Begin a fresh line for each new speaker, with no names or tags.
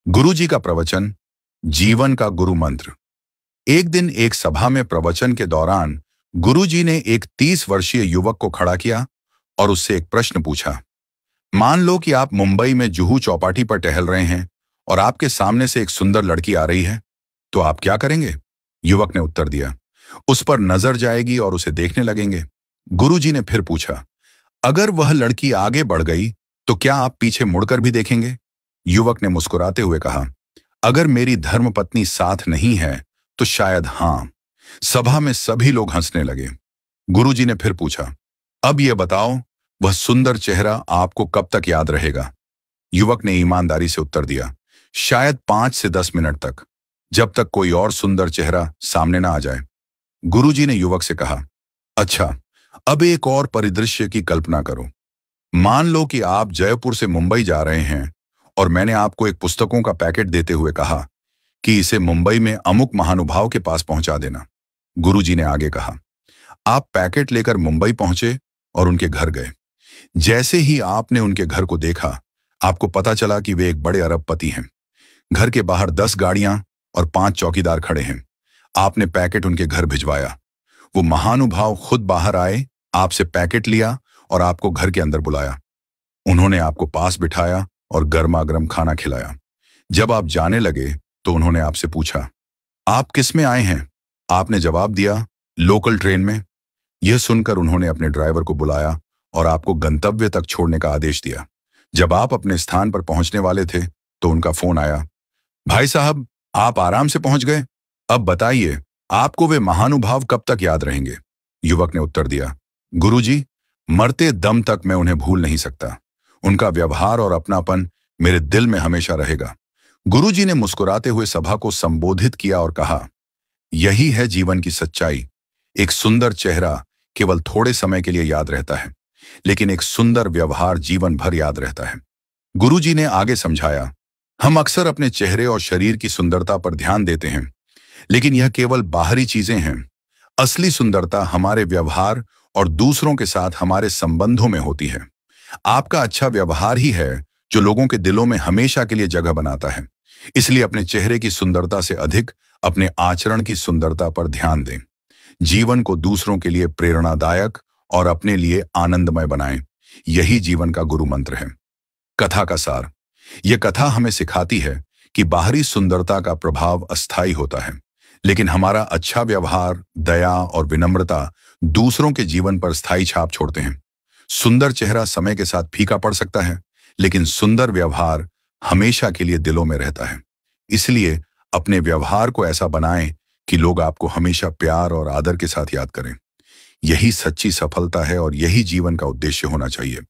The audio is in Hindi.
गुरुजी का प्रवचन, जीवन का गुरु मंत्र। एक दिन एक सभा में प्रवचन के दौरान गुरुजी ने एक 30 वर्षीय युवक को खड़ा किया और उससे एक प्रश्न पूछा। मान लो कि आप मुंबई में जुहू चौपाटी पर टहल रहे हैं और आपके सामने से एक सुंदर लड़की आ रही है, तो आप क्या करेंगे? युवक ने उत्तर दिया, उस पर नजर जाएगी और उसे देखने लगेंगे। गुरुजी ने फिर पूछा, अगर वह लड़की आगे बढ़ गई तो क्या आप पीछे मुड़कर भी देखेंगे? युवक ने मुस्कुराते हुए कहा, अगर मेरी धर्मपत्नी साथ नहीं है तो शायद हाँ। सभा में सभी लोग हंसने लगे। गुरुजी ने फिर पूछा, अब यह बताओ, वह सुंदर चेहरा आपको कब तक याद रहेगा? युवक ने ईमानदारी से उत्तर दिया, शायद 5 से 10 मिनट तक, जब तक कोई और सुंदर चेहरा सामने ना आ जाए। गुरुजी ने युवक से कहा, अच्छा, अब एक और परिदृश्य की कल्पना करो। मान लो कि आप जयपुर से मुंबई जा रहे हैं और मैंने आपको एक पुस्तकों का पैकेट देते हुए कहा कि इसे मुंबई में अमुक महानुभाव के पास पहुंचा देना। गुरुजी ने आगे कहा, आप पैकेट लेकर मुंबई पहुंचे और उनके घर गए। जैसे ही आपने उनके घर को देखा, आपको पता चला कि वे एक बड़े अरबपति हैं। घर के बाहर 10 गाड़ियां और 5 चौकीदार खड़े हैं। आपने पैकेट उनके घर भिजवाया। वो महानुभाव खुद बाहर आए, आपसे पैकेट लिया और आपको घर के अंदर बुलाया। उन्होंने आपको पास बिठाया और गर्मा गर्म खाना खिलाया। जब आप जाने लगे तो उन्होंने आपसे पूछा, आप किस में आए हैं? आपने जवाब दिया, लोकल ट्रेन में। यह सुनकर उन्होंने अपने ड्राइवर को बुलाया और आपको गंतव्य तक छोड़ने का आदेश दिया। जब आप अपने स्थान पर पहुंचने वाले थे तो उनका फोन आया, भाई साहब, आप आराम से पहुंच गए। अब बताइए, आपको वे महानुभाव कब तक याद रहेंगे? युवक ने उत्तर दिया, गुरुजी, मरते दम तक मैं उन्हें भूल नहीं सकता। उनका व्यवहार और अपनापन मेरे दिल में हमेशा रहेगा। गुरुजी ने मुस्कुराते हुए सभा को संबोधित किया और कहा, यही है जीवन की सच्चाई। एक सुंदर चेहरा केवल थोड़े समय के लिए याद रहता है, लेकिन एक सुंदर व्यवहार जीवन भर याद रहता है। गुरुजी ने आगे समझाया, हम अक्सर अपने चेहरे और शरीर की सुंदरता पर ध्यान देते हैं, लेकिन यह केवल बाहरी चीजें हैं। असली सुंदरता हमारे व्यवहार और दूसरों के साथ हमारे संबंधों में होती है। आपका अच्छा व्यवहार ही है जो लोगों के दिलों में हमेशा के लिए जगह बनाता है। इसलिए अपने चेहरे की सुंदरता से अधिक अपने आचरण की सुंदरता पर ध्यान दें। जीवन को दूसरों के लिए प्रेरणादायक और अपने लिए आनंदमय बनाएं। यही जीवन का गुरु मंत्र है। कथा का सार। यह कथा हमें सिखाती है कि बाहरी सुंदरता का प्रभाव अस्थायी होता है, लेकिन हमारा अच्छा व्यवहार, दया और विनम्रता दूसरों के जीवन पर स्थायी छाप छोड़ते हैं। सुंदर चेहरा समय के साथ फीका पड़ सकता है, लेकिन सुंदर व्यवहार हमेशा के लिए दिलों में रहता है। इसलिए अपने व्यवहार को ऐसा बनाएं कि लोग आपको हमेशा प्यार और आदर के साथ याद करें। यही सच्ची सफलता है और यही जीवन का उद्देश्य होना चाहिए।